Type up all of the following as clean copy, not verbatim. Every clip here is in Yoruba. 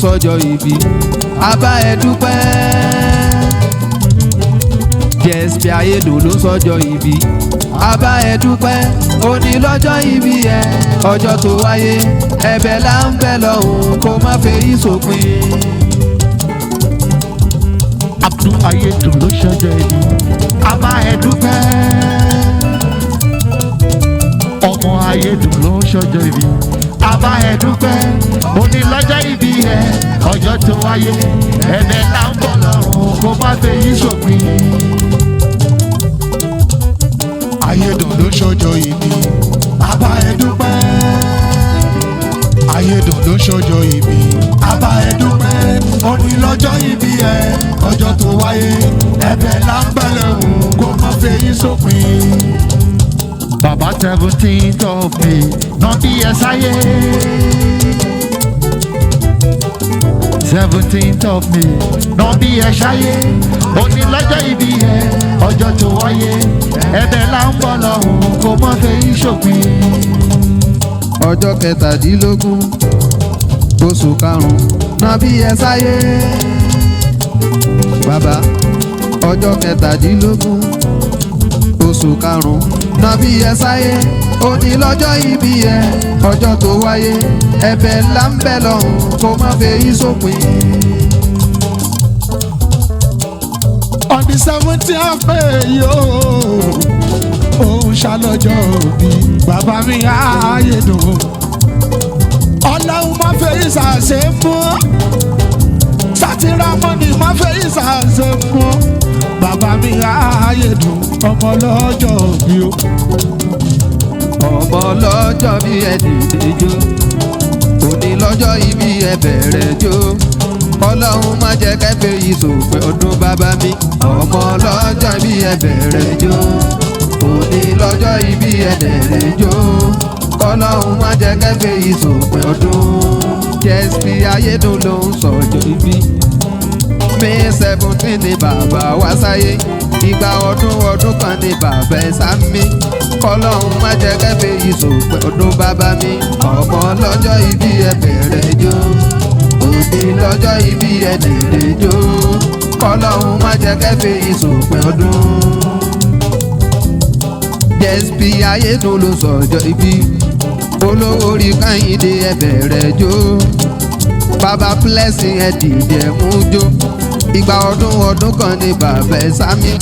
sọjọ́ ìbí abá ẹ dúpẹ́. JSP Ayédùn ló sọjọ́ ìbí abá ẹ dúpẹ́. òní lọ́jọ́ ìbí ẹ ọjọ́ tó wáyé ẹ̀bẹ̀ là ń bẹ̀ lọ́hùn kó má fẹ́ yí sópin. Abdul Ayédùn ló sọjọ́ ìbí abá ẹ dúpẹ́. ọmọ Ayédùn ló sọjọ́ ìbí abá ẹ dúpẹ́. òní lọ́jọ́ ìbí ẹ ọjọ́ tó wáyé ẹ̀bẹ̀ là ń bẹ̀ lọ́hùn kó má fẹ́ yí sópin. Ayédùn ló ṣọjọ́ ìbí abá ẹ dúpẹ́. Ayédùn ló ṣọjọ́ ìbí abá ẹ dúpẹ́. òní lọ́jọ́ ìbí ẹ ọjọ́ tó wáyé ẹ̀bẹ̀ là ń bẹ̀ lọ́hùn kó má fẹ́ yí sópin. Bàbá 17th of May náà bí ẹ sáyé. 17th of May náà bí ẹ sáyé. òní lọ́jọ́ ìbí ẹ ọjọ́ tó wáyé ẹ̀bẹ̀ là ń bọ̀ lọ́hùn kó mọ́ fẹ́ yí sópin. ọjọ́ kẹtàdínlógún oṣù karùn-ún náà bí ẹ sáyé. bàbá ọjọ́ kẹtàdínlógún oṣù karùn-ún náà bí ẹ sáyé. òní lọ́jọ́ ìbí ẹ ọjọ́ tó wáyé ẹ̀bẹ̀ là ń bẹ̀ lọ́hùn kó má fẹ́ yí sópin. On the 17th of May òun ṣàlọ́jọ́ òbí bàbá mi Ayédùn. Ọlọ́run má fẹ́ ìsàsè fún sátìrámọ́nì má fẹ́ ìsàsè fún bàbá mi Ayédùn ọmọ lọ́jọ́ òbí o. ọmọ lọ́jọ́ bí ẹ dìde jó òní lọ́jọ́ ìbí ẹ bẹ̀rẹ̀ jó. Ọlọ́run má jẹ́ kẹ́fẹ́ yìí sòpin ọdún bàbá mi. ọmọ lọ́jọ́ ìbí ẹ bẹ̀rẹ̀ jó òní lọ́jọ́ ìbí ẹ bẹ̀rẹ̀ jó. Ọlọ́run má jẹ́ kẹ́fẹ́ yìí sòpin ọdún. JSP Ayédùn ló ń sọjọ́ ìbí. May 17 ni bàbá wá sáyé. ìgbà ọdún kan ni bàbá ẹ sámi. Ọlọ́run má jẹ́ kẹ́fẹ́ yìí sòpin ọdún bàbá mi. ọmọ lọ́jọ́ ìbí ẹ bẹ̀rẹ̀ jó òní lọ́jọ́ ìbí ẹ dìde jó. Ọlọ́run má jẹ́ kẹ́fẹ́ yìí sòpin ọdún. JSP Ayédùn ló sọjọ́ ìbí. olówó orí Kẹ́hìndé ẹ bẹ̀rẹ̀ jó. bàbá Blessing ẹ dìde mú jó. ìgbà ọdún kan ni bàbá ẹ sámi.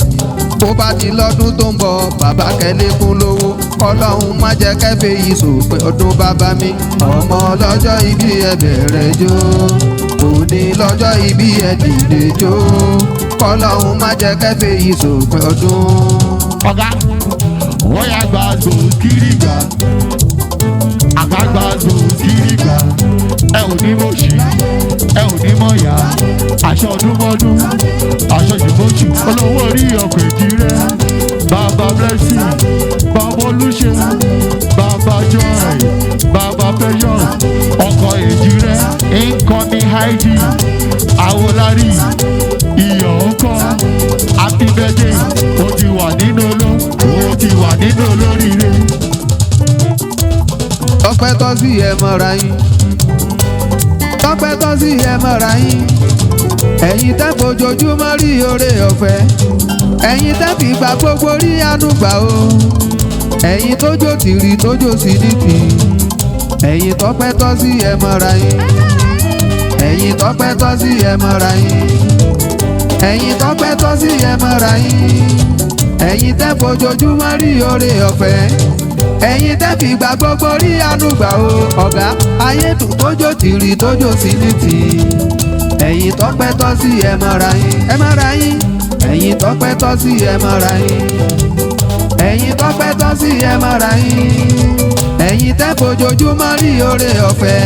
bó bá di lọ́dún tó ń bọ̀ bàbá kẹ́lẹ́kùn lówó. Ọlọ́run má jẹ́ kẹ́fẹ́ yìí sòpin ọdún bàbá mi. ọmọ lọ́jọ́ ìbí ẹ bẹ̀rẹ̀ jó òní lọ́jọ́ ìbí ẹ dìde jó. Ọlọ́run má jẹ́ kẹ́fẹ́ yìí sòpin ọdún. ọ̀gá wọ́n yà gbàgbó kiri gbà àgbàgbàgbó kiri gbà ẹ ò ní mọ̀ sí ẹ ò ní mọ̀ yá aṣọ ọdúnmọ́dún aṣọ jùmọ̀jù olówó orí ọkọ̀ èjì rẹ bàbá Blessing bàbá Olúṣe bàbá Joy bàbá Precious ọkọ̀ èjì rẹ incoming Heidi Awolari iyọ̀ ọkọ̀ happy birthday o ti wà nínú olóríire. tọ́pẹ́ tọ́ sí ẹ mọ́ra yín. tọ́pẹ́ tọ́ sí ẹ mọ́ra yín. ẹ̀yin tẹ́ fojoojúmọ́ rí oore ọ̀fẹ́. ẹ̀yin tẹ́ fi gbà gbogbo rí àánú gbà o. ẹ̀yin tójó tìrì tójó sí ní tì. ẹ̀yin tọ́pẹ́ tọ́ sí ẹ mọ́ra yín. ẹ̀yin tọ́pẹ́ tọ́ sí ẹ mọ́ra yín. ẹ̀yin tọ́pẹ́ tọ́ sí ẹ mọ́ra yín. ẹ̀yin tẹ́ fojoojúmọ́ rí oore ọ̀fẹ́. ẹ̀yin tẹ́ fi gbà gbogbo rí àánú gbà o. ọ̀gá Ayédùn tójó tìrì tójó sí ní tì. ẹ̀yin tọ́pẹ́ tọ́ sí ẹ mọ́ra yín. ẹ mọ́ra yín. ẹ̀yin tọ́pẹ́ tọ́ sí ẹ mọ́ra yín. ẹ̀yin tọ́pẹ́ tọ́ sí ẹ mọ́ra yín. ẹ̀yin tẹ́ fojoojúmọ́ rí oore ọ̀fẹ́.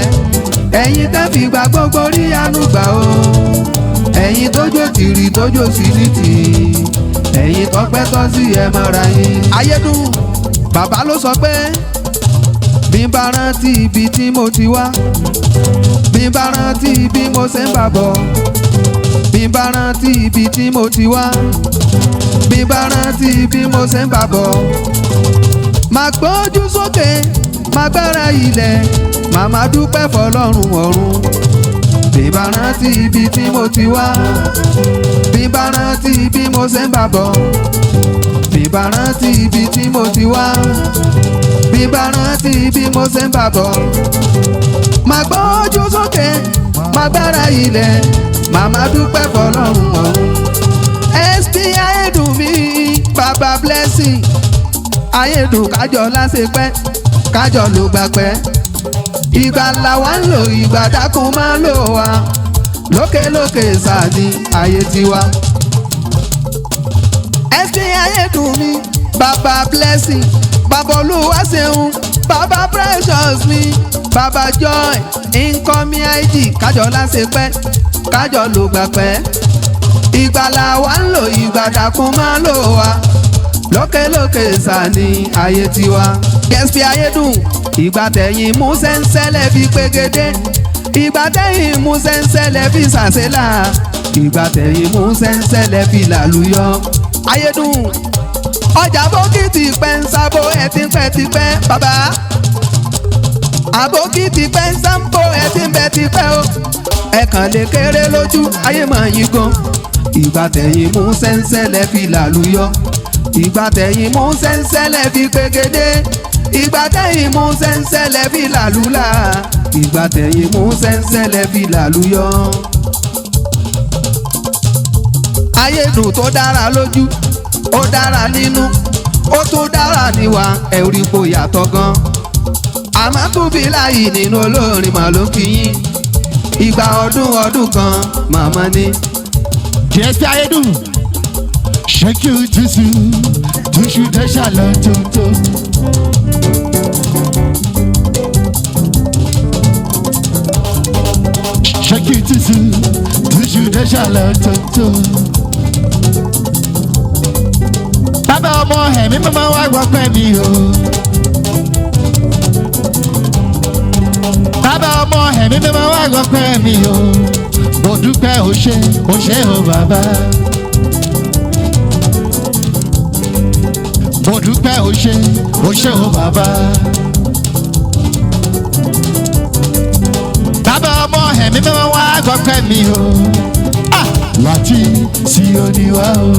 ẹ̀yin tẹ́ fi gbà gbogbo rí àánú gbà o. ẹ̀yin tójó tìrì tójó sí ní tì. ẹ̀yin tọ́pẹ́ tọ́ sí ẹ mọ́ra yín. Ayédùn bàbá ló sọ pé bí n bá rántí ibi tí mo ti wá. bí n bá rántí bí mo ṣe ń bà bọ̀. bí n bá rántí ibi tí mo ti wá. bí n bá rántí bí mo ṣe ń bà bọ̀. màá gbójú sókè màá gbára ilẹ̀ màá máa dúpẹ́ fọlọ́run ọ̀run. bí bá rántí ibi tí mo ti wá bí bá rántí bí mo ṣe ń bàbọ̀ bí bá rántí ibi tí mo ti wá bí bá rántí bí mo ṣe ń bàbọ̀ má gbójú sókè má gbára ilẹ̀ màmá dúpẹ́ fọlọ́run ọ̀hún. SP ayédùn mi bàbá blessing ayédùn kájọ láṣepẹ́ kájọ ló gbà pẹ́ ìgbà làwa ń lò ìgbà dákun máa lò wá lókèlókè sáàdì ayé tiwa. SP ayédùn mi bàbá blessing bàbá olúwa ṣeun bàbá precious mi bàbá joy nkọ́mi ig kájọ láṣepẹ́ kájọ ló gbà pẹ́ ìgbà làwa ń lò ìgbà dákun máa lò wá lókèlókè sáàdì ayé tiwa. SP ayédùn ìgbà tẹ̀yìn mú sẹ́ńsẹ́lẹ̀ fi pégédé ìgbà tẹ̀yìn mú sẹ́ńsẹ́lẹ̀ fi sàṣẹ́là ìgbà tẹ̀yìn mú sẹ́ńsẹ́lẹ̀ fi làlùyọ. ayédùn ọjà bókìtì pẹ́ ń sábò ẹ̀ tí ń pẹ́ ti pẹ́ bàbá àbókìtì pẹ́ ń sábò ẹ̀ tí ń pẹ́ ti pẹ́ o ẹ̀ kàn lè kéré lójú ayé mọ̀ yín gan ìgbà tẹ̀yìn mú sẹ́ńsẹ́lẹ̀ fi làlùyọ ìgbà tẹ̀yìn mú sẹ́ńsẹ́lẹ̀ fi pégédé ìgbà tẹ̀yìn mú sẹ́ńsẹ́lẹ̀ fi làlúlà ìgbà tẹ̀yìn mú sẹ́ńsẹ́lẹ̀ fi làlúyọ. ayédùn tó dára lójú ó dára nínú ó tún dára níwà ẹ̀rí kò yàtọ̀ gan. àmọ́ túbí láyì nínú olórin mà ló kí yín ìgbà ọdún kan màmá ni. SP ayédùn ṣẹ́kì ojúṣu túṣu dẹ́ṣà lọ́tọ̀ọ̀tọ̀. ṣẹ́kì ojúṣu túṣu dẹ́ṣà lọ́tọ̀ọ̀tọ̀. bàbá ọmọ ẹ̀mí mọ́mọ́ wá gbọ́ pẹ́ mi o. bàbá ọmọ ẹ̀mí mọ́mọ́ wá gbọ́ pẹ́ mi o. mo dúpẹ́ o ṣé o bàbá. mo dúpẹ́ o ṣé o bàbá. bàbá ọmọ ẹ̀mí mẹ́wàá wá gbọ́pẹ́ mi o. láti Síónì wá o.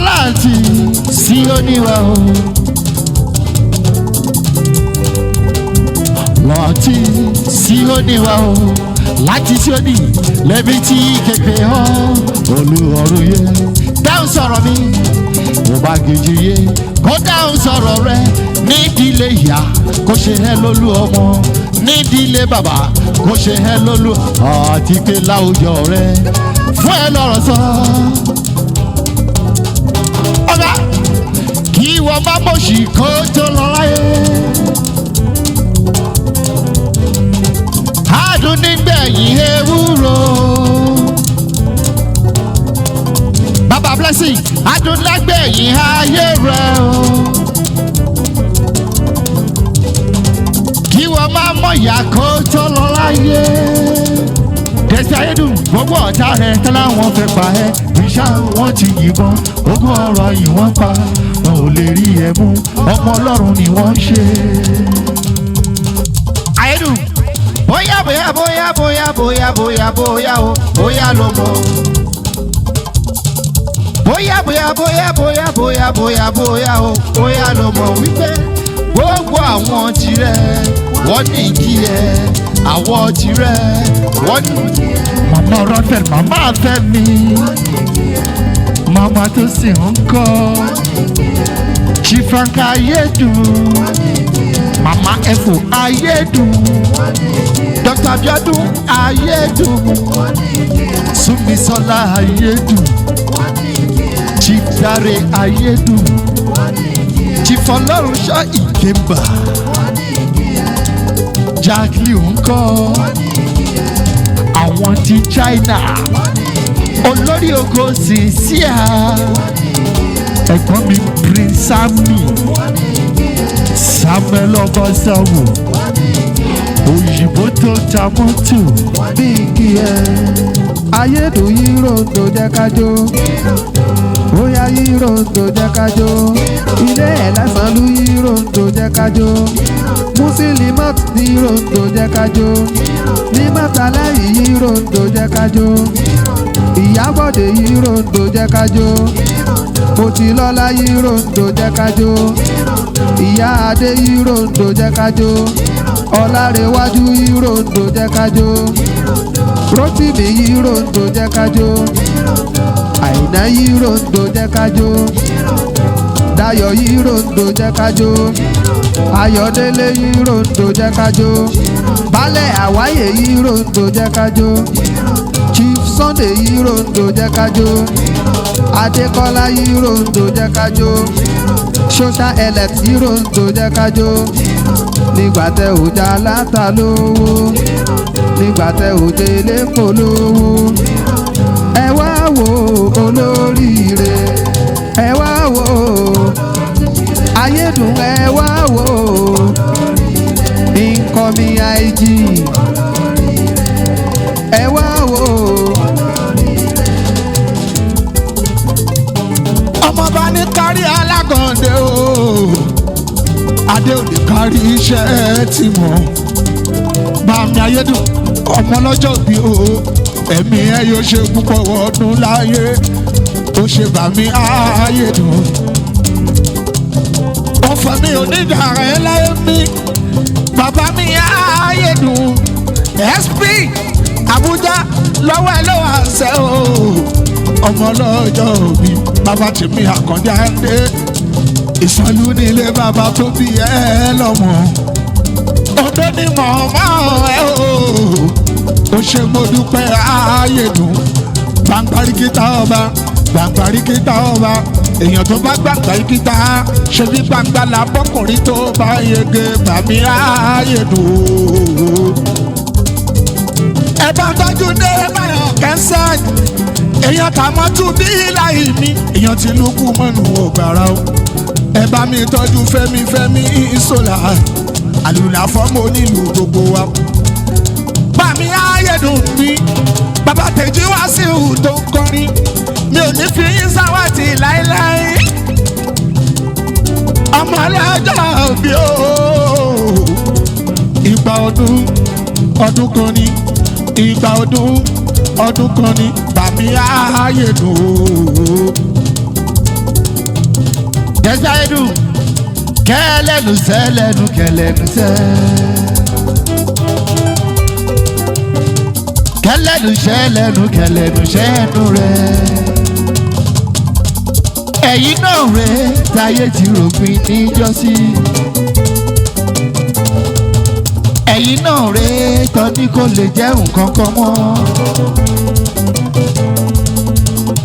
láti Síónì wá o. láti Síónì wá o. láti Síónì lẹ́bi tí kékeré hàn olúwarùn yé dáhùn sọ̀rọ̀ mi mo bá gèjì yé kó dáhùn sọ̀rọ̀ rẹ nídìílé ìyá kó ṣe ẹ́ lólú ọmọ nídìílé bàbá kó ṣe ẹ́ lólú àti pé láwùjọ rẹ fún ẹ lọ́rọ̀ sọ. ọ̀gá kí wọ́n má mọ̀ṣì kó tó lọ láyé. adùn nígbẹ̀yìn ewúro. bàbá blessing adùn lágbẹ̀yìn ayé rẹ o. kí wọ́n má mọ̀yà kó tó lọ láyé. SP ayédùn gbogbo ọ̀tá rẹ̀ tẹ́lá wọn fẹ́ pa ẹ́ ìṣá wọn ti yìnbọn ogún ọ̀rọ̀ yìí wọ́n pa wọn ò lè rí ẹ mú ọmọ ọlọ́run ni wọ́n ń ṣe. ayédùn bóyá o bóyá ló mọ̀. bóyá o bóyá ló mọ̀ wípé gbogbo àwọn tirẹ̀ wọ́n ní kí ẹ àwọn tirẹ̀ wọ́n ní kí ẹ. màmá rọ́fẹ̀ màmá fẹ́ mi màmá tó sì ń kọ́ Chifanka ayédùn màmá ẹ̀fọ́ ayédùn Dr. Abiodun ayédùn Súnmisọ́lá ayédùn Chief Dare ayédùn Chief Ọlọ́runṣọ́ Ìkẹ́mbà Jacqueline ńkọ́ àwọn ti China olórí ogo Cynthia ẹ̀gbọ́n mi Prince Sammy Samuel Ọbaṣáwò òyìnbó tó ta mọ́tò bí kí ẹ ayédùn yìí ròdò jẹ́ kájó bóyá yírondo jẹ́ kájó ilé ẹ̀ lásán lú yírondo jẹ́ kájó Musilimat yírondo jẹ́ kájó ní mọ́tàláyì yírondo jẹ́ kájó Ìyábọ̀dé yírondo jẹ́ kájó Motilọ́lá yírondo jẹ́ kájó Ìyá Adé yírondo jẹ́ kájó Ọlárewájú yírondo jẹ́ kájó Rótìmí yírondo jẹ́ kájó Àìná yírondo jẹ́ kájó Dayọ̀ yírondo jẹ́ kájó Ayọ̀délé yírondo jẹ́ kájó Baálẹ̀ Àwáyé yírondo jẹ́ kájó Chief Sunday yírondo jẹ́ kájó Adékọ́lá yírondo jẹ́ kájó Social elect yírondo jẹ́ kájó nígbà tẹ ò já látà lówó nígbà tẹ ò jẹ lépo lówó ẹ wá wo olóríire ẹ wá wo ayédùn ẹ wá wo incoming IG ẹ wá wo. ọmọọba ní kárí alágàndé o adé òde kárí iṣẹ́ tí mọ̀ bàmí ayédùn ọmọ lọ́jọ́ bí o ẹ̀mí ẹ yóò ṣe púpọ̀ ọdún láyé ó ṣe bàmí ayédùn ọ̀fọ̀ mi ò ní ìdàrá ẹ láyé mi bàbá mi ayédùn SP Àbújá lọ́wọ́ ẹ lọ́wọ́ àṣẹ o ọmọ lọ́jọ́ bí bàbá tèmi Àkàndé Adé ìsọlú nílé bàbá tó bí ẹ lọ́mọ odò ní mọ̀ọ́mọ́ ẹ o ṣe mo dúpẹ́ ayédùn gbàǹgbàríkítà ọba gbàǹgbàríkítà ọba èèyàn tó bá gbàǹgbàríkítà ṣe bí gbàǹgbà làbọ́kùnrin tó bá yege bàmí ayédùn ẹ bá tọ́jú dé báyọ̀ kẹsàn èèyàn tàmọ́ tún bí láì mi èèyàn ti lùkù mọ́nù ògbàrá o ẹ bá mi tọ́jú fẹ́mi ìṣòlà àlùlà fọ́mọ onílù gbogbo wa bàmí ayédùn mi bàbá Tèjí Wàsíù tó ń kọrin mi ò ní fi yín sáwàtì láéláé ọmọ alájọ bí o ìgbà ọdún kan ní ìgbà ọdún kan ní bàmí ayédùn. Jẹ́sà ẹ̀dùn kẹ́lẹ́nu sẹ́lẹ́nu kẹ́lẹ́nu sẹ́. Kẹ́lẹ́nu sẹ́lẹ́nu kẹ́lẹ́nu sẹ́nu rẹ̀. Ẹ̀yin náà rẹ̀ táyé ti rògbìn níjọ́sí. Ẹ̀yin náà rẹ̀ tọ́ni kò lè jẹ́ nǹkan kan mọ́.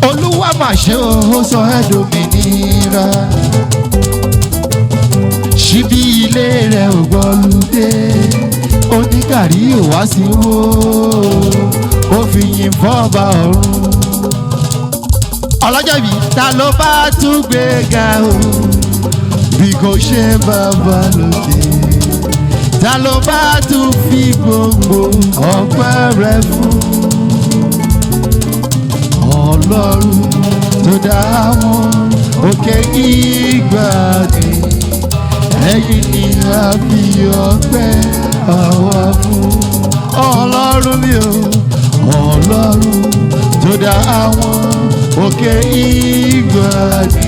Olúwa mà ṣe ó sọ ẹ́ dòmìnira. Ṣíbí ilé rẹ̀ ò gbọ́lùdé. Onígàrí ò wá sí wó. Ó fi yìn fọ́ba ọ̀run. Ọlọ́jọ́ ìbí ta ló bá tún gbé ga o? Bí kò ṣe bàbá lókè. Ta ló bá tún fi gbogbo ọpẹ́ rẹ̀ fún? Ọlọ́run tó dá wọn òkè ìgbàanì ẹ̀yin ni a fi ọpẹ́ àwa fún. Ọlọ́run mi ò Ọlọ́run tó dá wọn òkè ìgbàanì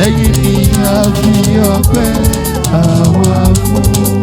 ẹ̀yin ni a fi ọpẹ́ àwa fún.